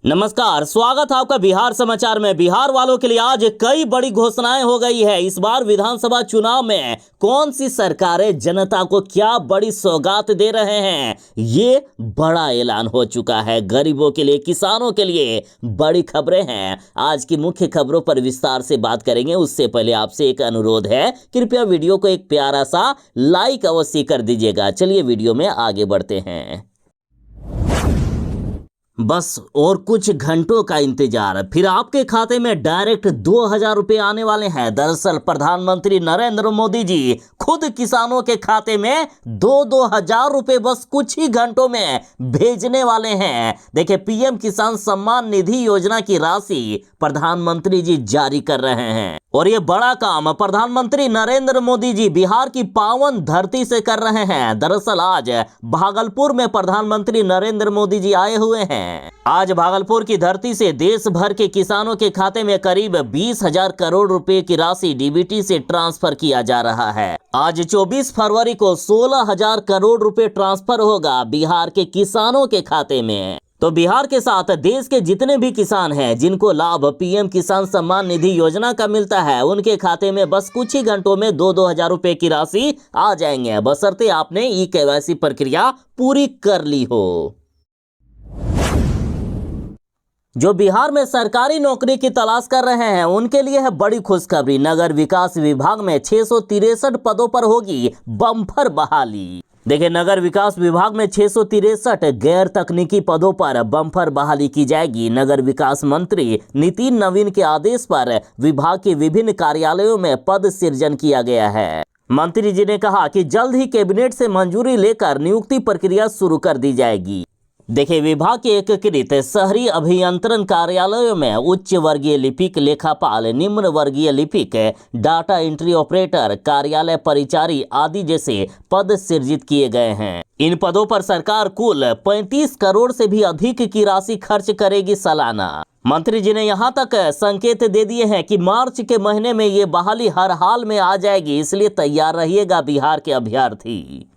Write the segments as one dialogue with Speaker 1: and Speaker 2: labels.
Speaker 1: नमस्कार, स्वागत है आपका बिहार समाचार में। बिहार वालों के लिए आज कई बड़ी घोषणाएं हो गई है। इस बार विधानसभा चुनाव में कौन सी सरकारें जनता को क्या बड़ी सौगात दे रहे हैं, ये बड़ा ऐलान हो चुका है। गरीबों के लिए, किसानों के लिए बड़ी खबरें हैं। आज की मुख्य खबरों पर विस्तार से बात करेंगे। उससे पहले आपसे एक अनुरोध है, कृपया वीडियो को एक प्यारा सा लाइक अवश्य कर दीजिएगा। चलिए वीडियो में आगे बढ़ते हैं। बस और कुछ घंटों का इंतजार, फिर आपके खाते में डायरेक्ट 2,000 रुपये आने वाले हैं। दरअसल प्रधानमंत्री नरेंद्र मोदी जी खुद किसानों के खाते में 2,000 रुपये बस कुछ ही घंटों में भेजने वाले हैं। देखिए, पीएम किसान सम्मान निधि योजना की राशि प्रधानमंत्री जी जारी कर रहे हैं और ये बड़ा काम प्रधानमंत्री नरेंद्र मोदी जी बिहार की पावन धरती से कर रहे हैं। दरअसल आज भागलपुर में प्रधानमंत्री नरेंद्र मोदी जी आए हुए हैं। आज भागलपुर की धरती से देश भर के किसानों के खाते में करीब 20,000 करोड़ रुपए की राशि डीबीटी से ट्रांसफर किया जा रहा है। आज 24 फरवरी को 16,000 करोड़ रुपए ट्रांसफर होगा बिहार के किसानों के खाते में। तो बिहार के साथ देश के जितने भी किसान हैं जिनको लाभ पीएम किसान सम्मान निधि योजना का मिलता है, उनके खाते में बस कुछ ही घंटों में 2,000 रुपए की राशि आ जाएंगे, बशर्ते आपने ई-केवाईसी प्रक्रिया पूरी कर ली हो। जो बिहार में सरकारी नौकरी की तलाश कर रहे हैं उनके लिए है बड़ी खुशखबरी। नगर विकास विभाग में 663 पदों पर होगी बम्पर बहाली। देखिए, नगर विकास विभाग में 663 गैर तकनीकी पदों पर बम्पर बहाली की जाएगी। नगर विकास मंत्री नितिन नवीन के आदेश पर विभाग के विभिन्न कार्यालयों में पद सृजन किया गया है। मंत्री जी ने कहा कि जल्द ही कैबिनेट से मंजूरी लेकर नियुक्ति प्रक्रिया शुरू कर दी जाएगी। देखिए, विभाग के एकीकृत शहरी अभियंत्रण कार्यालयों में उच्च वर्गीय लिपिक, लेखापाल, निम्न वर्गीय लिपिक, डाटा एंट्री ऑपरेटर, कार्यालय परिचारी आदि जैसे पद सृजित किए गए हैं। इन पदों पर सरकार कुल 35 करोड़ से भी अधिक की राशि खर्च करेगी सालाना। मंत्री जी ने यहां तक संकेत दे दिए हैं कि मार्च के महीने में ये बहाली हर हाल में आ जाएगी, इसलिए तैयार रहिएगा बिहार के अभ्यर्थी।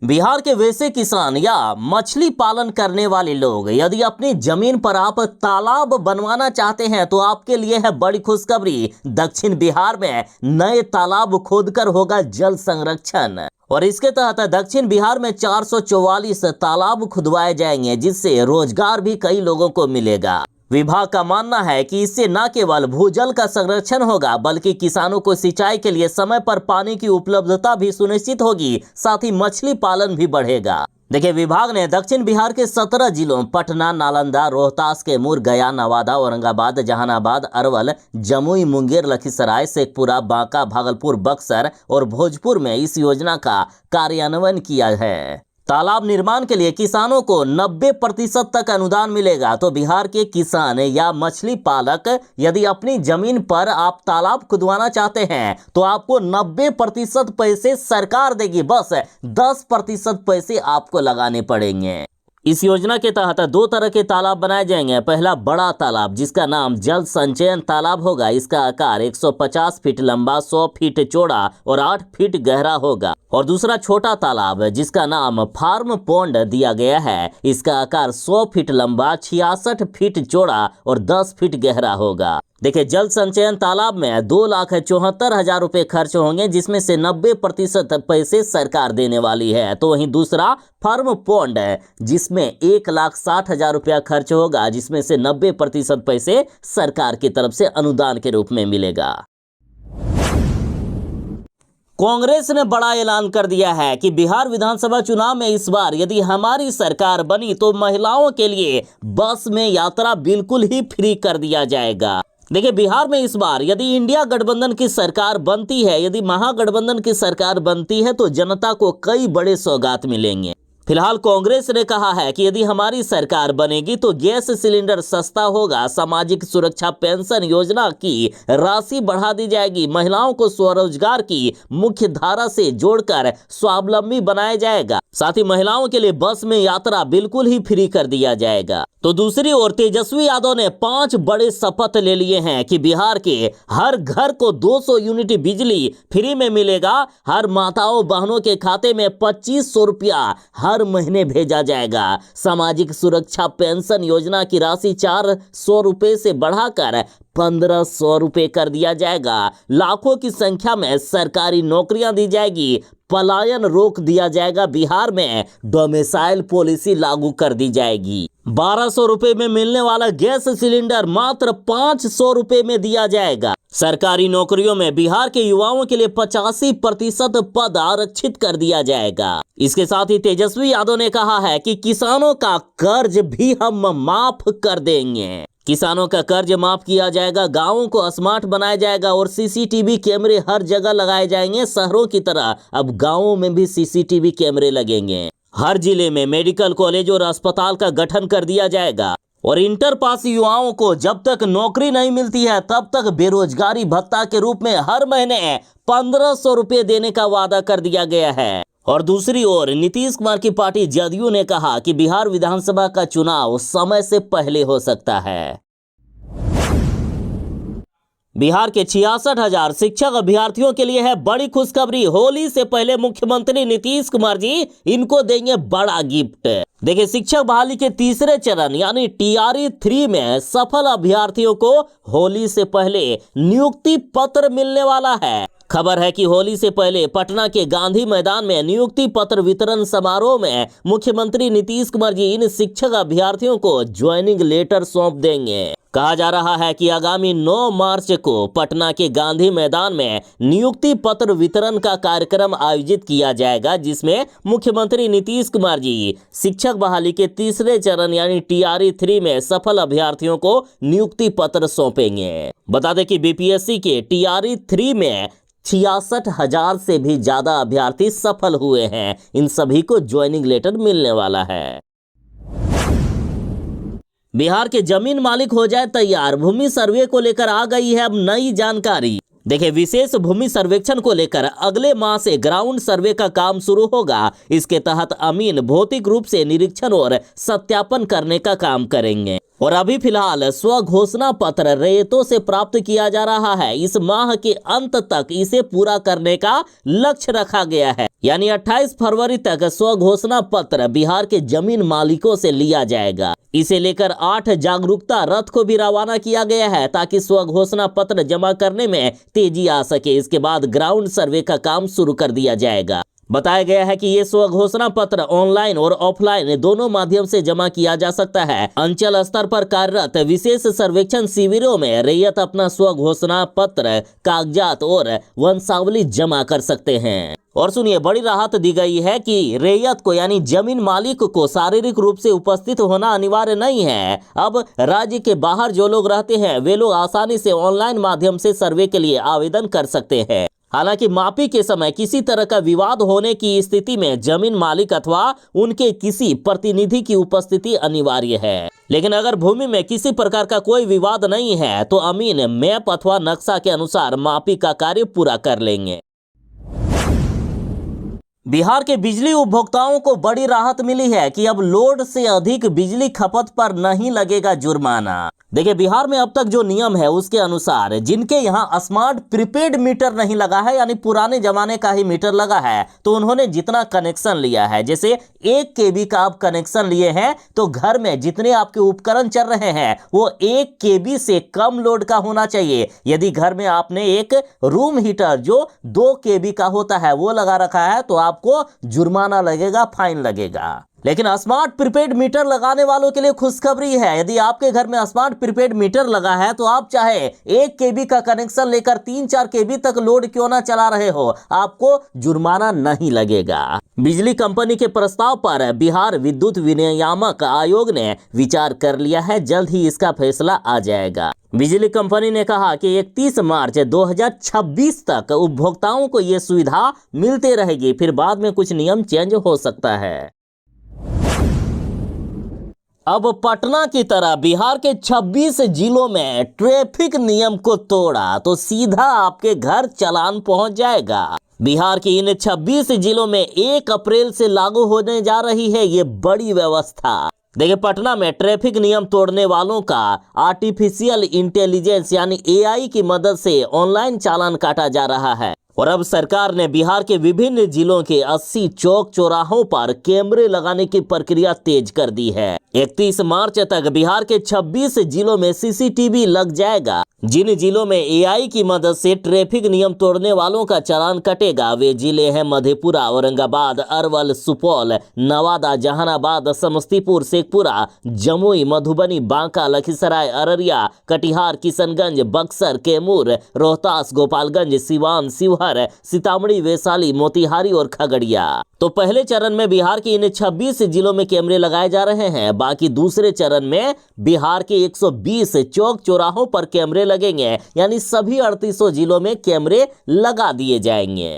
Speaker 1: बिहार के वैसे किसान या मछली पालन करने वाले लोग, यदि अपनी जमीन पर आप तालाब बनवाना चाहते हैं तो आपके लिए है बड़ी खुशखबरी। दक्षिण बिहार में नए तालाब खोदकर होगा जल संरक्षण और इसके तहत दक्षिण बिहार में 444 तालाब खुदवाए जाएंगे, जिससे रोजगार भी कई लोगों को मिलेगा। विभाग का मानना है कि इससे न केवल भूजल का संरक्षण होगा, बल्कि किसानों को सिंचाई के लिए समय पर पानी की उपलब्धता भी सुनिश्चित होगी, साथ ही मछली पालन भी बढ़ेगा। देखिए, विभाग ने दक्षिण बिहार के 17 जिलों पटना, नालंदा, रोहतास, कैमूर, गया, नवादा, औरंगाबाद, जहानाबाद, अरवल, जमुई, मुंगेर, लखीसराय, शेखपुरा, बांका, भागलपुर, बक्सर और भोजपुर में इस योजना का कार्यान्वयन किया है। तालाब निर्माण के लिए किसानों को 90% तक अनुदान मिलेगा। तो बिहार के किसान या मछली पालक, यदि अपनी जमीन पर आप तालाब खुदवाना चाहते हैं तो आपको 90% पैसे सरकार देगी, बस 10% पैसे आपको लगाने पड़ेंगे। इस योजना के तहत 2 तरह के तालाब बनाए जाएंगे। पहला बड़ा तालाब, जिसका नाम जल संचयन तालाब होगा। इसका आकार 150 फीट लंबा, 100 फीट चौड़ा और 8 फीट गहरा होगा। और दूसरा छोटा तालाब, जिसका नाम फार्म पॉन्ड दिया गया है। इसका आकार 100 फीट लंबा, 66 फीट चौड़ा और 10 फीट गहरा होगा। देखिए, जल संचयन तालाब में 2,74,000 रुपए खर्च होंगे, जिसमें से 90% पैसे सरकार देने वाली है। तो वहीं दूसरा फार्म पॉन्ड है, जिसमें 1,60,000 रुपया खर्च होगा, जिसमें से 90% पैसे सरकार की तरफ से अनुदान के रूप में मिलेगा। कांग्रेस ने बड़ा ऐलान कर दिया है कि बिहार विधानसभा चुनाव में इस बार यदि हमारी सरकार बनी तो महिलाओं के लिए बस में यात्रा बिल्कुल ही फ्री कर दिया जाएगा। देखिए, बिहार में इस बार यदि इंडिया गठबंधन की सरकार बनती है, यदि महागठबंधन की सरकार बनती है तो जनता को कई बड़े सौगात मिलेंगे। फिलहाल कांग्रेस ने कहा है कि यदि हमारी सरकार बनेगी तो गैस सिलेंडर सस्ता होगा, सामाजिक सुरक्षा पेंशन योजना की राशि बढ़ा दी जाएगी, महिलाओं को स्वरोजगार की मुख्य धारा से जोड़कर स्वावलंबी बनाया जाएगा, साथ ही महिलाओं के लिए बस में यात्रा बिल्कुल ही फ्री कर दिया जाएगा। तो दूसरी ओर तेजस्वी यादव ने 5 बड़े शपथ ले लिए हैं कि बिहार के हर घर को 200 यूनिट बिजली फ्री में मिलेगा, हर माताओं बहनों के खाते में 2500 रुपया हर हर महीने भेजा जाएगा। सामाजिक सुरक्षा पेंशन योजना की राशि 400 रुपए से बढ़ाकर 1500 रुपए कर दिया जाएगा। लाखों की संख्या में सरकारी नौकरियां दी जाएगी। पलायन रोक दिया जाएगा। बिहार में डोमिसाइल पॉलिसी लागू कर दी जाएगी। 1200 रुपए में मिलने वाला गैस सिलेंडर मात्र 500 रुपए में दिया जाएगा। सरकारी नौकरियों में बिहार के युवाओं के लिए 85% पद आरक्षित कर दिया जाएगा। इसके साथ ही तेजस्वी यादव ने कहा है कि किसानों का कर्ज भी हम माफ कर देंगे। किसानों का कर्ज माफ किया जाएगा। गांवों को स्मार्ट बनाया जाएगा और सीसीटीवी कैमरे हर जगह लगाए जाएंगे। शहरों की तरह अब गांवों में भी सीसीटीवी कैमरे लगेंगे। हर जिले में मेडिकल कॉलेज और अस्पताल का गठन कर दिया जाएगा। और इंटर पास युवाओं को जब तक नौकरी नहीं मिलती है तब तक बेरोजगारी भत्ता के रूप में हर महीने 1500 रुपए देने का वादा कर दिया गया है। और दूसरी ओर नीतीश कुमार की पार्टी जदयू ने कहा कि बिहार विधानसभा का चुनाव समय से पहले हो सकता है। बिहार के 66,000 शिक्षक अभ्यर्थियों के लिए है बड़ी खुशखबरी। होली से पहले मुख्यमंत्री नीतीश कुमार जी इनको देंगे बड़ा गिफ्ट। देखिए, शिक्षक बहाली के तीसरे चरण यानी TRE 3 में सफल अभ्यर्थियों को होली से पहले नियुक्ति पत्र मिलने वाला है। खबर है कि होली से पहले पटना के गांधी मैदान में नियुक्ति पत्र वितरण समारोह में मुख्यमंत्री नीतीश कुमार जी इन शिक्षक अभ्यर्थियों को ज्वाइनिंग लेटर सौंप देंगे। कहा जा रहा है कि आगामी 9 मार्च को पटना के गांधी मैदान में नियुक्ति पत्र वितरण का कार्यक्रम आयोजित किया जाएगा, जिसमें मुख्यमंत्री नीतीश कुमार जी शिक्षक बहाली के तीसरे चरण यानी TRE 3 में सफल अभ्यर्थियों को नियुक्ति पत्र सौंपेंगे। बता दें कि BPSC के TRE 3 में 66,000 से भी ज्यादा अभ्यर्थी सफल हुए हैं। इन सभी को ज्वाइनिंग लेटर मिलने वाला है। बिहार के जमीन मालिक हो जाए तैयार। भूमि सर्वे को लेकर आ गई है अब नई जानकारी। देखिए, विशेष भूमि सर्वेक्षण को लेकर अगले माह से ग्राउंड सर्वे का काम शुरू होगा। इसके तहत अमीन भौतिक रूप से निरीक्षण और सत्यापन करने का काम करेंगे। और अभी फिलहाल स्व घोषणा पत्र रैयतों से प्राप्त किया जा रहा है। इस माह के अंत तक इसे पूरा करने का लक्ष्य रखा गया है, यानी 28 फरवरी तक स्व घोषणा पत्र बिहार के जमीन मालिकों से लिया जाएगा। इसे लेकर 8 जागरूकता रथ को भी रवाना किया गया है ताकि स्व घोषणा पत्र जमा करने में तेजी आ सके। इसके बाद ग्राउंड सर्वे का काम शुरू कर दिया जाएगा। बताया गया है कि ये स्व घोषणा पत्र ऑनलाइन और ऑफलाइन दोनों माध्यम से जमा किया जा सकता है। अंचल स्तर पर कार्यरत विशेष सर्वेक्षण शिविरों में रैयत अपना स्व घोषणा पत्र, कागजात और वंशावली जमा कर सकते हैं। और सुनिए, बड़ी राहत दी गई है कि रैयत को यानी जमीन मालिक को शारीरिक रूप से उपस्थित होना अनिवार्य नहीं है। अब राज्य के बाहर जो लोग रहते हैं वे लोग आसानी से ऑनलाइन माध्यम से सर्वे के लिए आवेदन कर सकते हैं। हालांकि मापी के समय किसी तरह का विवाद होने की स्थिति में जमीन मालिक अथवा उनके किसी प्रतिनिधि की उपस्थिति अनिवार्य है। लेकिन अगर भूमि में किसी प्रकार का कोई विवाद नहीं है तो अमीन मैप अथवा नक्शा के अनुसार मापी का कार्य पूरा कर लेंगे। बिहार के बिजली उपभोक्ताओं को बड़ी राहत मिली है कि अब लोड से अधिक बिजली खपत पर नहीं लगेगा जुर्माना। देखिए, बिहार में अब तक जो नियम है उसके अनुसार जिनके यहाँ स्मार्ट प्रीपेड मीटर नहीं लगा है यानी पुराने जमाने का ही मीटर लगा है तो उन्होंने जितना कनेक्शन लिया है, जैसे 1 KB का आप कनेक्शन लिए हैं तो घर में जितने आपके उपकरण चल रहे हैं वो 1 KB से कम लोड का होना चाहिए। यदि घर में आपने एक रूम हीटर जो 2 KB का होता है वो लगा रखा है तो आपको जुर्माना लगेगा, फाइन लगेगा। लेकिन स्मार्ट प्रीपेड मीटर लगाने वालों के लिए खुशखबरी है। यदि आपके घर में स्मार्ट प्रीपेड मीटर लगा है तो आप चाहे 1 KB का कनेक्शन लेकर 3-4 KB तक लोड क्यों ना चला रहे हो, आपको जुर्माना नहीं लगेगा। बिजली कंपनी के प्रस्ताव पर बिहार विद्युत विनियामक आयोग ने विचार कर लिया है। जल्द ही इसका फैसला आ जाएगा। बिजली कंपनी ने कहा कि 31 मार्च 2026 तक उपभोक्ताओं को ये सुविधा मिलते रहेगी, फिर बाद में कुछ नियम चेंज हो सकता है। अब पटना की तरह बिहार के 26 जिलों में ट्रैफिक नियम को तोड़ा तो सीधा आपके घर चालान पहुंच जाएगा। बिहार के इन 26 जिलों में 1 अप्रैल से लागू होने जा रही है ये बड़ी व्यवस्था। देखिए, पटना में ट्रैफिक नियम तोड़ने वालों का आर्टिफिशियल इंटेलिजेंस यानी AI की मदद से ऑनलाइन चालान काटा जा रहा है। और अब सरकार ने बिहार के विभिन्न जिलों के 80 चौक चौराहों पर कैमरे लगाने की प्रक्रिया तेज कर दी है। 31 मार्च तक बिहार के 26 जिलों में सीसीटीवी लग जाएगा। जिन जिलों में एआई की मदद से ट्रैफिक नियम तोड़ने वालों का चालान कटेगा वे जिले हैं मधेपुरा, औरंगाबाद, अरवल, सुपौल, नवादा, जहानाबाद, समस्तीपुर, शेखपुरा, जमुई, मधुबनी, बांका, लखीसराय, अररिया, कटिहार, किशनगंज, बक्सर, कैमूर, रोहतास, गोपालगंज, सिवान, शिवहर, सीतामढ़ी, वैशाली, मोतिहारी और खगड़िया। तो पहले चरण में बिहार के इन 26 जिलों में कैमरे लगाए जा रहे हैं। बाकी दूसरे चरण में बिहार के 120 चौक चौराहों पर कैमरे लगेंगे, यानी सभी 38 जिलों में कैमरे लगा दिए जाएंगे।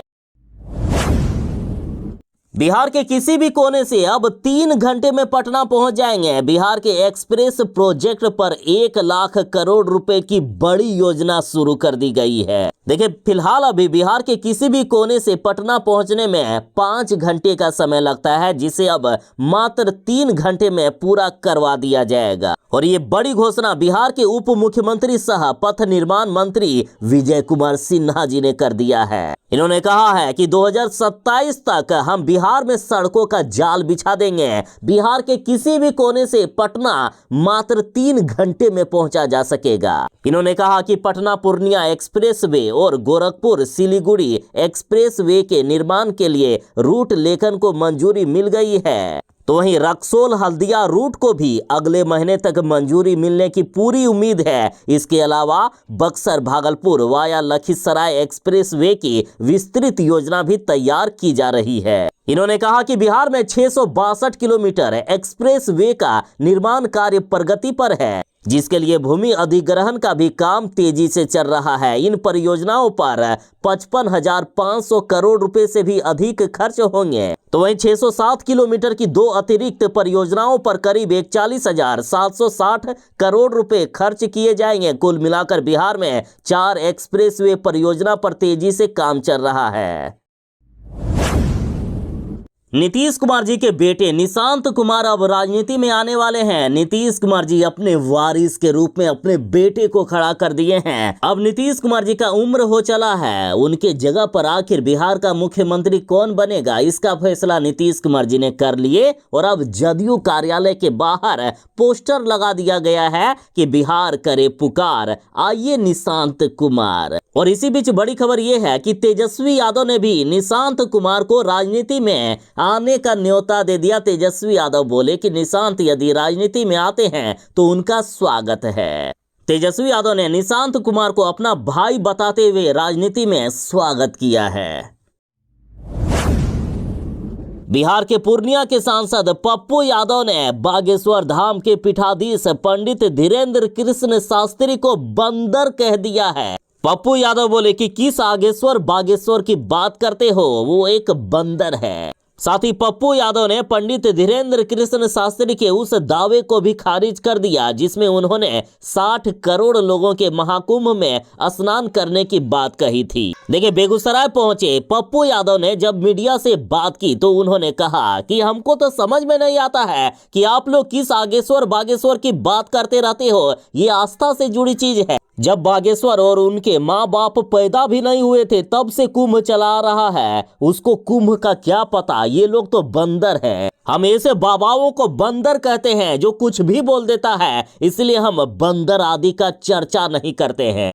Speaker 1: बिहार के किसी भी कोने से अब 3 घंटे में पटना पहुंच जाएंगे। बिहार के एक्सप्रेस प्रोजेक्ट पर 1 लाख करोड़ रुपए की बड़ी योजना शुरू कर दी गई है। देखिए, फिलहाल अभी बिहार के किसी भी कोने से पटना पहुंचने में 5 घंटे का समय लगता है, जिसे अब मात्र 3 घंटे में पूरा करवा दिया जाएगा। और ये बड़ी घोषणा बिहार के उप मुख्यमंत्री सह पथ निर्माण मंत्री विजय कुमार सिन्हा जी ने कर दिया है। इन्होंने कहा है कि 2027 तक हम बिहार में सड़कों का जाल बिछा देंगे। बिहार के किसी भी कोने से पटना मात्र 3 घंटे में पहुंचा जा सकेगा। इन्होंने कहा कि पटना पूर्णिया एक्सप्रेसवे और गोरखपुर सिलीगुड़ी एक्सप्रेसवे के निर्माण के लिए रूट लेखन को मंजूरी मिल गई है। तो वहीं रक्सौल हल्दिया रूट को भी अगले महीने तक मंजूरी मिलने की पूरी उम्मीद है। इसके अलावा बक्सर भागलपुर वाया लखीसराय एक्सप्रेसवे की विस्तृत योजना भी तैयार की जा रही है। इन्होंने कहा कि बिहार में 662 किलोमीटर एक्सप्रेसवे का निर्माण कार्य प्रगति पर है, जिसके लिए भूमि अधिग्रहण का भी काम तेजी से चल रहा है। इन परियोजनाओं पर 55,500 करोड़ रुपए से भी अधिक खर्च होंगे। तो वहीं 607 किलोमीटर की 2 अतिरिक्त परियोजनाओं पर करीब 41,760 करोड़ रुपए खर्च किए जाएंगे। कुल मिलाकर बिहार में 4 एक्सप्रेसवे परियोजना पर तेजी से काम चल रहा है। नीतीश कुमार जी के बेटे निशांत कुमार अब राजनीति में आने वाले हैं। नीतीश कुमार जी अपने वारिस के रूप में अपने बेटे को खड़ा कर दिए हैं। अब नीतीश कुमार जी का उम्र हो चला है, उनके जगह पर आखिर बिहार का मुख्यमंत्री कौन बनेगा, इसका फैसला नीतीश कुमार जी ने कर लिए। और अब जदयू कार्यालय के बाहर पोस्टर लगा दिया गया है कि बिहार करे पुकार, आइए निशांत कुमार। और इसी बीच बड़ी खबर यह है कि तेजस्वी यादव ने भी निशांत कुमार को राजनीति में आने का न्योता दे दिया। तेजस्वी यादव बोले कि निशांत यदि राजनीति में आते हैं तो उनका स्वागत है। तेजस्वी यादव ने निशांत कुमार को अपना भाई बताते हुए राजनीति में स्वागत किया है। बिहार के पूर्णिया के सांसद पप्पू यादव ने बागेश्वर धाम के पीठाधीश पंडित धीरेन्द्र कृष्ण शास्त्री को बंदर कह दिया है। पप्पू यादव बोले कि किस आगेश्वर बागेश्वर की बात करते हो, वो एक बंदर है। साथ ही पप्पू यादव ने पंडित धीरेन्द्र कृष्ण शास्त्री के उस दावे को भी खारिज कर दिया जिसमें उन्होंने 60 करोड़ लोगों के महाकुंभ में स्नान करने की बात कही थी। देखिए, बेगूसराय पहुंचे पप्पू यादव ने जब मीडिया से बात की तो उन्होंने कहा कि हमको तो समझ में नहीं आता है कि आप लोग किस आगेश्वर बागेश्वर की बात करते रहते हो। ये आस्था से जुड़ी चीज है। जब बागेश्वर और उनके माँ बाप पैदा भी नहीं हुए थे तब से कुंभ चला रहा है, उसको कुंभ का क्या पता। ये लोग तो बंदर हैं। हम ऐसे बाबाओं को बंदर कहते हैं जो कुछ भी बोल देता है, इसलिए हम बंदर आदि का चर्चा नहीं करते हैं।